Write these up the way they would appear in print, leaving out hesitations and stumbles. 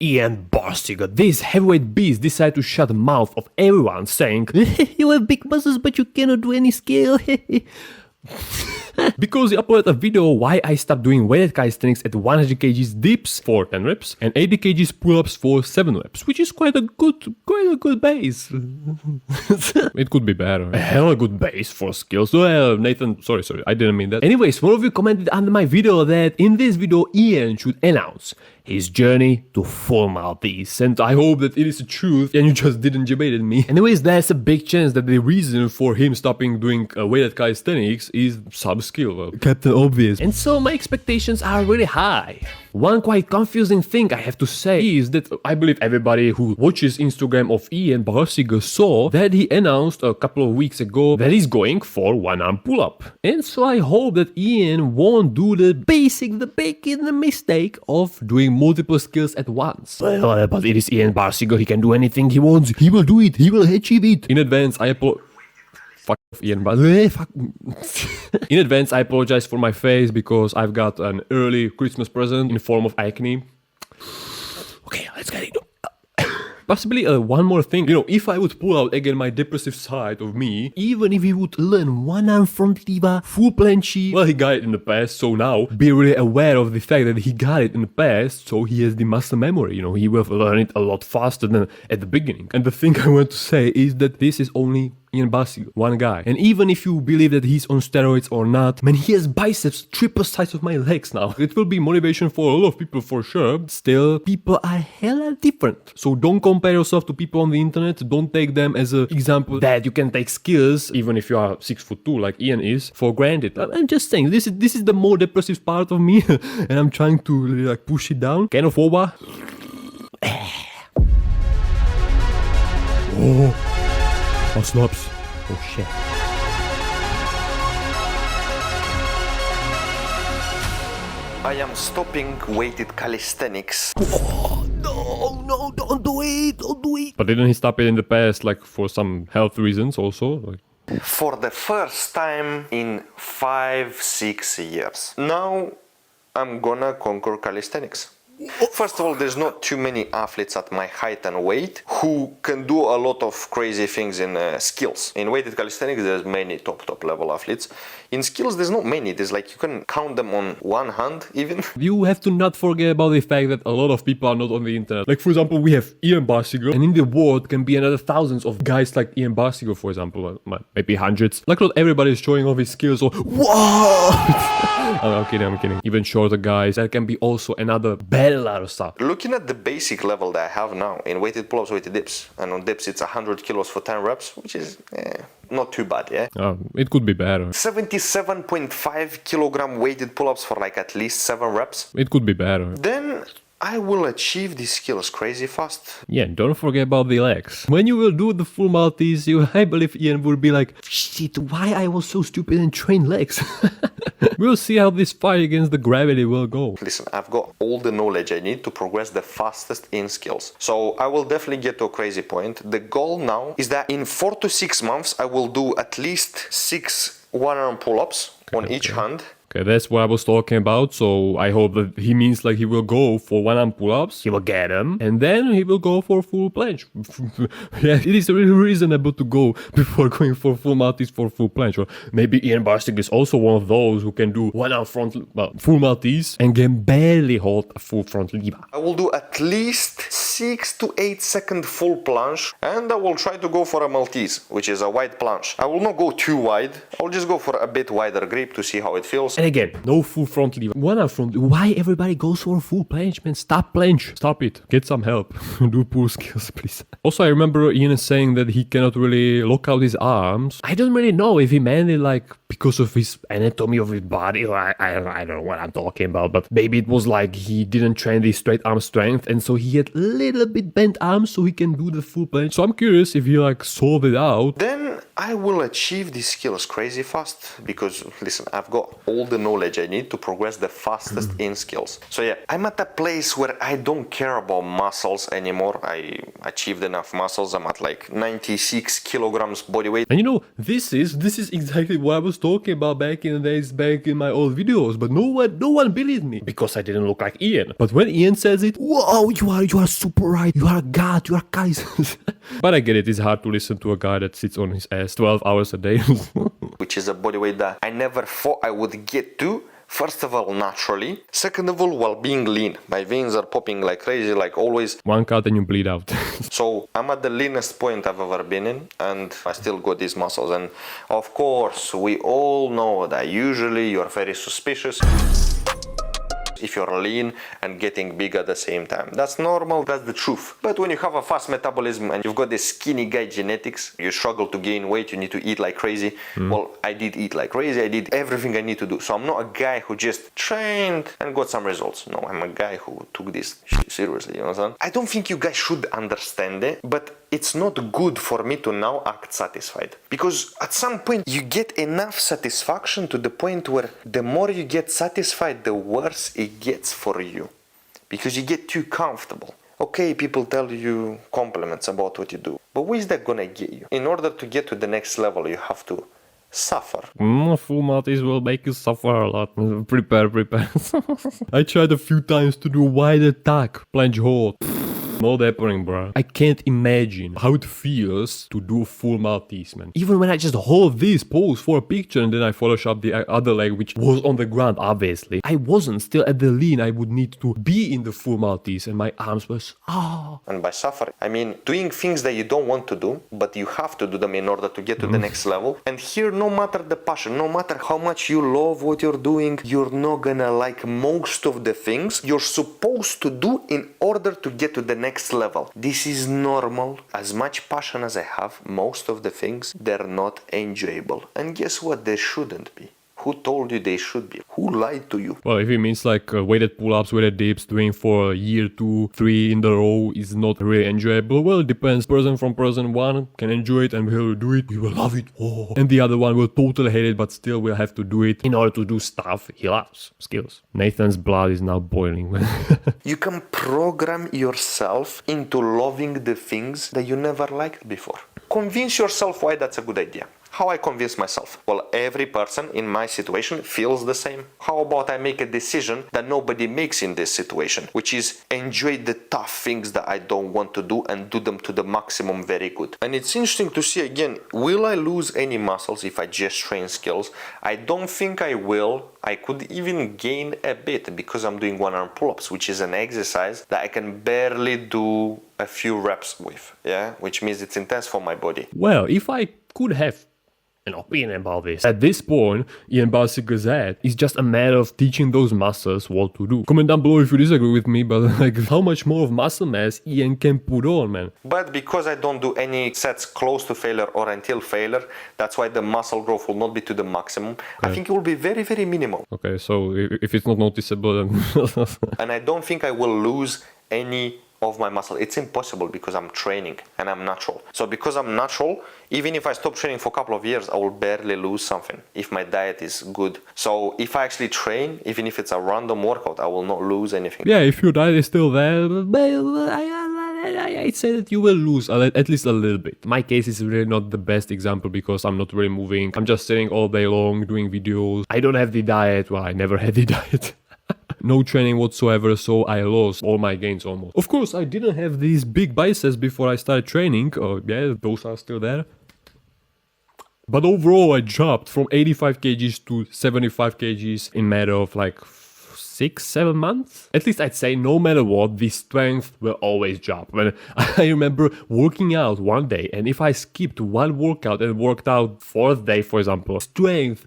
Ian Barseagle, this heavyweight beast, decided to shut the mouth of everyone saying, "You have big muscles but you cannot do any skill." Because he uploaded a video why I stopped doing weighted calisthenics at 100 kgs dips for 10 reps and 80 kgs pull-ups for 7 reps, which is quite a good base. It could be better. A hella good base for skills. Well, Nathan, sorry, I didn't mean that. Anyways, one of you commented under my video that in this video Ian should announce his journey to full Maltese, and I hope that it is the truth and you just didn't debate me. Anyways, there's a big chance that the reason for him stopping doing weighted calisthenics is sub-skill. Well, Captain Obvious. And so my expectations are really high. One quite confusing thing I have to say is that I believe everybody who watches Instagram of Ian Barseagle saw that he announced a couple of weeks ago that he's going for one-arm pull-up. And so I hope that Ian won't do the mistake of doing multiple skills at once. Well, but it is Ian Barseagle, he can do anything he wants. He will do it, he will achieve it. In advance, I apologize. Fuck off, Ian Barseagle. In advance, I apologize for my face because I've got an early Christmas present in the form of acne. Okay, let's get it. Possibly one more thing, if I would pull out again my depressive side of me, even if he would learn one-arm front lever, full planche, well, he got it in the past, so now be really aware of the fact that he got it in the past, so he has the muscle memory, he will learn it a lot faster than at the beginning. And the thing I want to say is that this is only Ian Barseagle, one guy. And even if you believe that he's on steroids or not, man, he has biceps triple size of my legs now. It will be motivation for a lot of people for sure. Still, people are hella different. So don't compare yourself to people on the internet. Don't take them as an example that you can take skills, even if you are 6'2" like Ian is, for granted. I'm just saying, this is the more depressive part of me, and I'm trying to really, push it down. Can of over. Oh, snaps. Oh, shit. I am stopping weighted calisthenics. Oh, no, don't do it. But didn't he stop it in the past, for some health reasons also? For the first time in 5-6 years. Now I'm gonna conquer calisthenics. First of all, there's not too many athletes at my height and weight who can do a lot of crazy things in skills. In weighted calisthenics, there's many top level athletes. In skills, there's not many. There's you can count them on one hand even. You have to not forget about the fact that a lot of people are not on the internet. For example, we have Ian Barseagle, and in the world can be another thousands of guys like Ian Barseagle, for example, maybe hundreds. Not everybody is showing off his skills or what? I'm kidding. Even shorter guys, that can be also another battle of stuff. Looking at the basic level that I have now in weighted pull-ups, weighted dips, and on dips it's 100 kilos for 10 reps, which is not too bad, yeah? It could be better. 77.5 kilogram weighted pull-ups for at least 7 reps. It could be better. Then I will achieve these skills crazy fast. Yeah, don't forget about the legs. When you will do the full Maltese, I believe Ian will be like, shit, why I was so stupid and trained legs. We'll see how this fight against the gravity will go. Listen, I've got all the knowledge I need to progress the fastest in skills. So I will definitely get to a crazy point. The goal now is that in 4 to 6 months, I will do at least 6 one-arm pull-ups on each hand. Okay, that's what I was talking about, so I hope that he means he will go for one-arm pull-ups, he will get them, and then he will go for full planche. Yeah, it is really reasonable to go before going for full Maltese for full planche. Or maybe Ian Barseagle is also one of those who can do one-arm full Maltese and can barely hold a full front lever. I will do at least 6 to 8 second full planche, and I will try to go for a Maltese, which is a wide planche. I will not go too wide, I'll just go for a bit wider grip to see how it feels. And again, no full front lever. One arm front. Why everybody goes for a full planche, man? Stop planche. Stop it. Get some help. Do pull skills, please. Also, I remember Ian saying that he cannot really lock out his arms. I don't really know if he meant it because of his anatomy of his body. I don't know what I'm talking about, but maybe it was he didn't train the straight arm strength, and so he had little little bit bent arms so he can do the full planche. So I'm curious if he like solved it out. Then I will achieve these skills crazy fast because, listen, I've got all the knowledge I need to progress the fastest in skills. So yeah, I'm at a place where I don't care about muscles anymore. I achieved enough muscles. I'm at like 96 kilograms body weight. And you know, this is exactly what I was talking about back in the days, back in my old videos. But no one believed me because I didn't look like Ian. But when Ian says it, wow, you are super right. You are a god. You are Kaiser. But I get it. It's hard to listen to a guy that sits on his ass 12 hours a day. Which is a body weight that I never thought I would get to. First of all, naturally. Second of all, while being lean. My veins are popping like crazy, like always. One cut and you bleed out. So I'm at the leanest point I've ever been in, and I still got these muscles. And of course, we all know that usually you're very suspicious if you're lean and getting big at the same time. That's normal, that's the truth. But when you have a fast metabolism and you've got the skinny guy genetics, you struggle to gain weight, you need to eat like crazy. Well, I did eat like crazy, I did everything I need to do. So I'm not a guy who just trained and got some results. No, I'm a guy who took this shit seriously, you know what I'm saying? I don't think you guys should understand it, but it's not good for me to now act satisfied. Because at some point you get enough satisfaction to the point where the more you get satisfied, the worse it gets for you. Because you get too comfortable. Okay, people tell you compliments about what you do, but where is that gonna get you? In order to get to the next level, you have to suffer. Full MALTESE will make you suffer a lot. Prepare. I tried a few times to do wide attack, planche hold. Not happening, bro. I can't imagine how it feels to do full MALTESE, man. Even when I just hold this pose for a picture and then I Photoshop the other leg, which was on the ground, obviously. I wasn't still at the lean I would need to be in the full MALTESE, and my arms was And by suffering, I mean doing things that you don't want to do, but you have to do them in order to get to the next level. And here, no matter the passion, no matter how much you love what you're doing, you're not gonna like most of the things you're supposed to do in order to get to the next level. This is normal. As much passion as I have, most of the things, they're not enjoyable. And guess what? They shouldn't be. Who told you they should be? Who lied to you? Well, if it means like weighted pull-ups, weighted dips, doing for a year, 2, 3 in the row is not really enjoyable, well, it depends. Person from person. One can enjoy it and will do it, he will love it. Oh. And the other one will totally hate it, but still will have to do it in order to do stuff he loves. Skills. Nathan's blood is now boiling. You can program yourself into loving the things that you never liked before. Convince yourself why that's a good idea. How I convince myself? Well, every person in my situation feels the same. How about I make a decision that nobody makes in this situation, which is enjoy the tough things that I don't want to do and do them to the maximum very good. And it's interesting to see again, will I lose any muscles if I just train skills? I don't think I will. I could even gain a bit because I'm doing one-arm pull-ups, which is an exercise that I can barely do a few reps with, yeah? Which means it's intense for my body. Well, if I could have an opinion about this. At this point, Ian Barseagle said, it's just a matter of teaching those muscles what to do. Comment down below if you disagree with me, but like how much more of muscle mass Ian can put on, man. But because I don't do any sets close to failure or until failure, that's why the muscle growth will not be to the maximum. Okay. I think it will be very, very minimal. Okay, so if it's not noticeable, then... And I don't think I will lose any of my muscle. It's impossible because I'm training and I'm natural. So because I'm natural, even if I stop training for a couple of years, I will barely lose something if my diet is good. So if I actually train, even if it's a random workout, I will not lose anything. Yeah, if your diet is still there, I'd say that you will lose at least a little bit. My case is really not the best example because I'm not really moving. I'm just sitting all day long doing videos. I don't have the diet. Well, I never had the diet. No training whatsoever, so I lost all my gains almost. Of course, I didn't have these big biceps before I started training. Yeah, those are still there. But overall, I dropped from 85 kgs to 75 kgs in a matter of like 6-7 months. At least I'd say no matter what, the strength will always drop. When I remember working out one day, and if I skipped one workout and worked out 4th day, for example, strength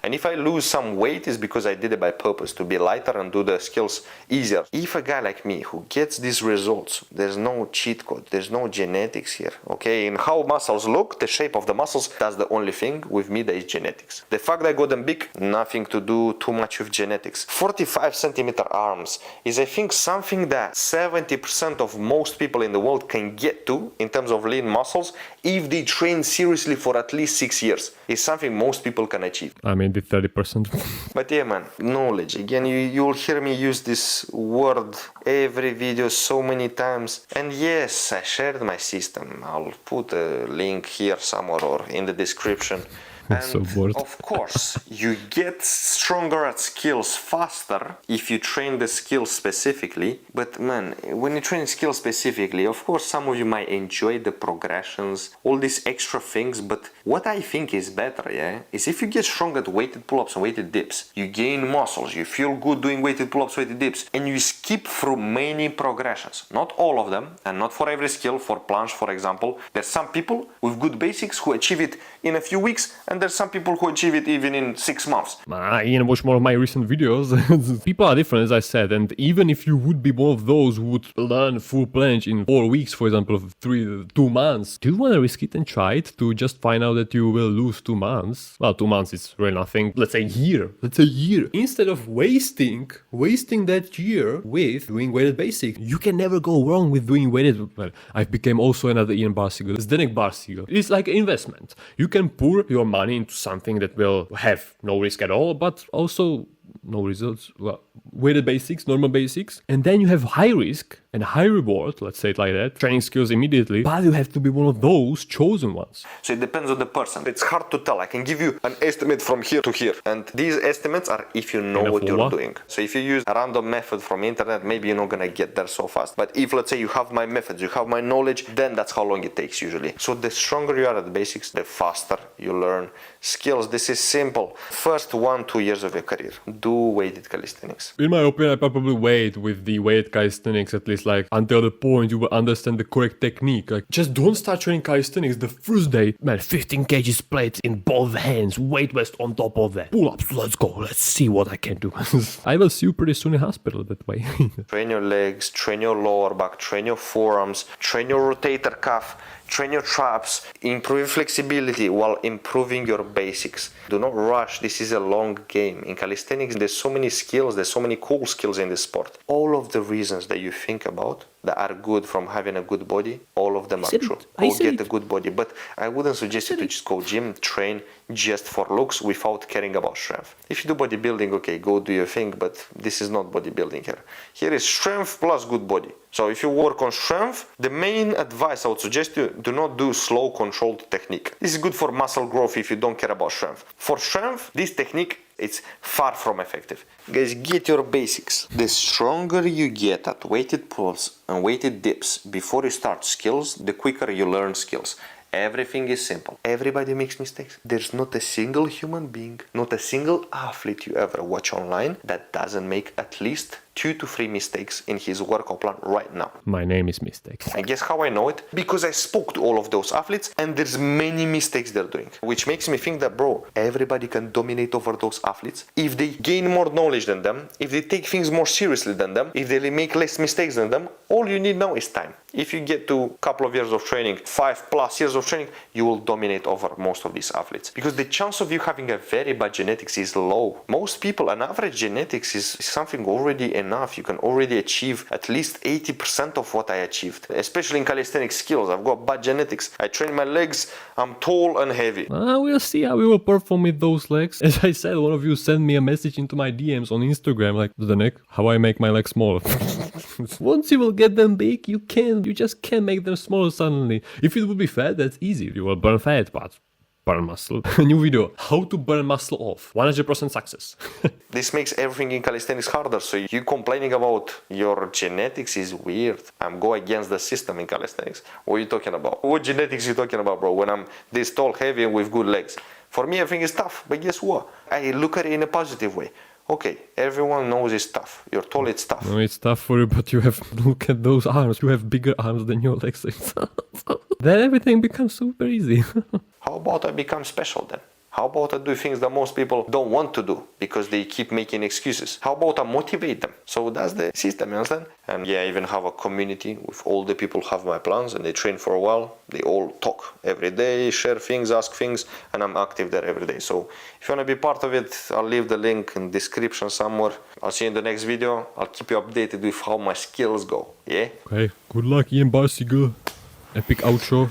And if I lose some weight, it's because I did it by purpose, to be lighter and do the skills easier. If a guy like me who gets these results, there's no cheat code, there's no genetics here, okay? In how muscles look, the shape of the muscles, that's the only thing with me that is genetics. The fact that I got them big, nothing to do too much with genetics. 45 centimeter arms is, I think, something that 70% of most people in the world can get to in terms of lean muscles if they train seriously for at least 6 years. It's something most people can achieve. I mean, the 30%. But yeah, man, knowledge. Again, you'll hear me use this word every video so many times. And yes, I shared my system. I'll put a link here somewhere or in the description. And so bored. of course, you get stronger at skills faster if you train the skills specifically. But man, when you train skills specifically, of course, some of you might enjoy the progressions, all these extra things. But what I think is better, yeah, is if you get strong at weighted pull-ups and weighted dips, you gain muscles, you feel good doing weighted pull-ups, weighted dips, and you skip through many progressions. Not all of them, and not for every skill. For planche, for example, there's some people with good basics who achieve it in a few weeks, and there's some people who achieve it even in 6 months. Ian, watch more of my recent videos. People are different, as I said, and even if you would be one of those who would learn full planche in 4 weeks, for example, 2 months, do you want to risk it and try it to just find out that you will lose 2 months? Well, 2 months is really nothing. Let's say a year. Instead of wasting that year with doing weighted basic. You can never go wrong with doing weighted. Well, I've become also another Ian Barseagle. It's Ian Barseagle. It's like an investment. You can pour your money into something that will have no risk at all, but also no results. Well, weighted basics, normal basics, and then you have high risk and high reward, let's say it like that, training skills immediately, but you have to be one of those chosen ones. So it depends on the person. It's hard to tell. I can give you an estimate from here to here, and these estimates are if you know what you're doing. So if you use a random method from internet, maybe you're not gonna get there so fast. But if, let's say, you have my methods, you have my knowledge, then that's how long it takes usually. So the stronger you are at the basics, the faster you learn skills. This is simple. First 1-2 years of your career, do weighted calisthenics. In my opinion, I probably wait with the weighted calisthenics at least like until the point you will understand the correct technique. Like, just don't start training calisthenics the first day. Man, 15 kg plates in both hands, weight vest on top of that. Pull-ups, let's go, let's see what I can do. I will see you pretty soon in hospital that way. Train your legs, train your lower back, train your forearms, train your rotator cuff, train your traps, improve flexibility while improving your basics. Do not rush, this is a long game. In calisthenics, there's so many skills, there's so many cool skills in this sport. All of the reasons that you think about that are good from having a good body, all of them are true. Go get a good body, but I wouldn't suggest you to just go gym, train just for looks without caring about strength. If you do bodybuilding, okay, go do your thing, but this is not bodybuilding here. Here is strength plus good body. So if you work on strength, the main advice I would suggest you, do not do slow controlled technique. This is good for muscle growth if you don't care about strength. For strength, this technique, it's far from effective. Guys, get your basics. The stronger you get at weighted pulls and weighted dips before you start skills, the quicker you learn skills. Everything is simple. Everybody makes mistakes. There's not a single human being, not a single athlete you ever watch online that doesn't make at least 2 to 3 mistakes in his workout plan right now. My name is Mistakes. And guess how I know it? Because I spoke to all of those athletes and there's many mistakes they're doing. Which makes me think that, bro, everybody can dominate over those athletes if they gain more knowledge than them, if they take things more seriously than them, if they make less mistakes than them. All you need now is time. If you get to a couple of years of training, 5+ years of training, you will dominate over most of these athletes. Because the chance of you having a very bad genetics is low. Most people, an average genetics is something already enough. You can already achieve at least 80% of what I achieved. Especially in calisthenics skills. I've got bad genetics. I train my legs. I'm tall and heavy. We'll see how we will perform with those legs. As I said, one of you sent me a message into my DMs on Instagram like, Zdenek, how I make my legs smaller. Once you will get them big, you just can't make them smaller suddenly. If it would be fat, that's easy. You will burn fat, but burn muscle. New video, how to burn muscle off. 100% success. This makes everything in calisthenics harder. So you complaining about your genetics is weird. I'm going against the system in calisthenics. What are you talking about? What genetics are you talking about, bro? When I'm this tall, heavy, and with good legs. For me, everything is tough. But guess what? I look at it in a positive way. Okay, everyone knows it's tough. You're tall, it's tough. No, it's tough for you, but you have, look at those arms. You have bigger arms than your legs. Then everything becomes super easy. How about I become special then? How about I do things that most people don't want to do because they keep making excuses? How about I motivate them? So that's the system, you understand? And yeah, I even have a community with all the people who have my plans and they train for a while. They all talk every day, share things, ask things, and I'm active there every day. So if you want to be part of it, I'll leave the link in the description somewhere. I'll see you in the next video. I'll keep you updated with how my skills go, yeah? Okay, good luck, Ian Barseagle. Epic outro.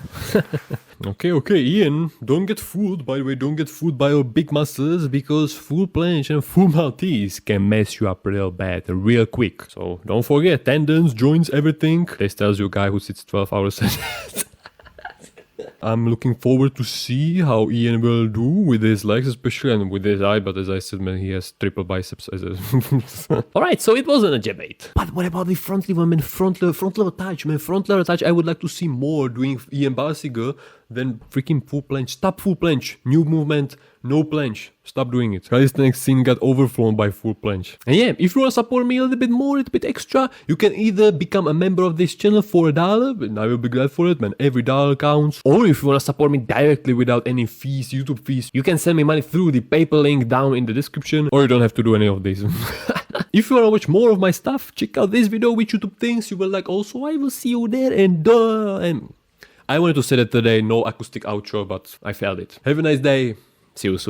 Okay, Ian, don't get fooled, by the way, don't get fooled by your big muscles, because full planche and full Maltese can mess you up real bad, real quick. So don't forget, tendons, joints, everything. This tells you a guy who sits 12 hours a day. I'm looking forward to see how Ian will do with his legs, especially, and with his eye, but as I said, man, he has triple biceps. Alright, so it wasn't a debate. But what about the front lever, man? Front lever touch, man. Front lever touch, I would like to see more doing Ian Barseagle than freaking full planche. Stop full planche. New movement, no planche. Stop doing it. Calisthenics scene got overflown by full planche. And yeah, if you want to support me a little bit more, a little bit extra, you can either become a member of this channel for $1, and I will be glad for it, man. Every dollar counts. Or if you want to support me directly without any fees, YouTube fees, you can send me money through the PayPal link down in the description, or you don't have to do any of this. If you want to watch more of my stuff, check out this video with YouTube things you will like also. I will see you there, and I wanted to say that today, no acoustic outro, but I failed it. Have a nice day. See you soon.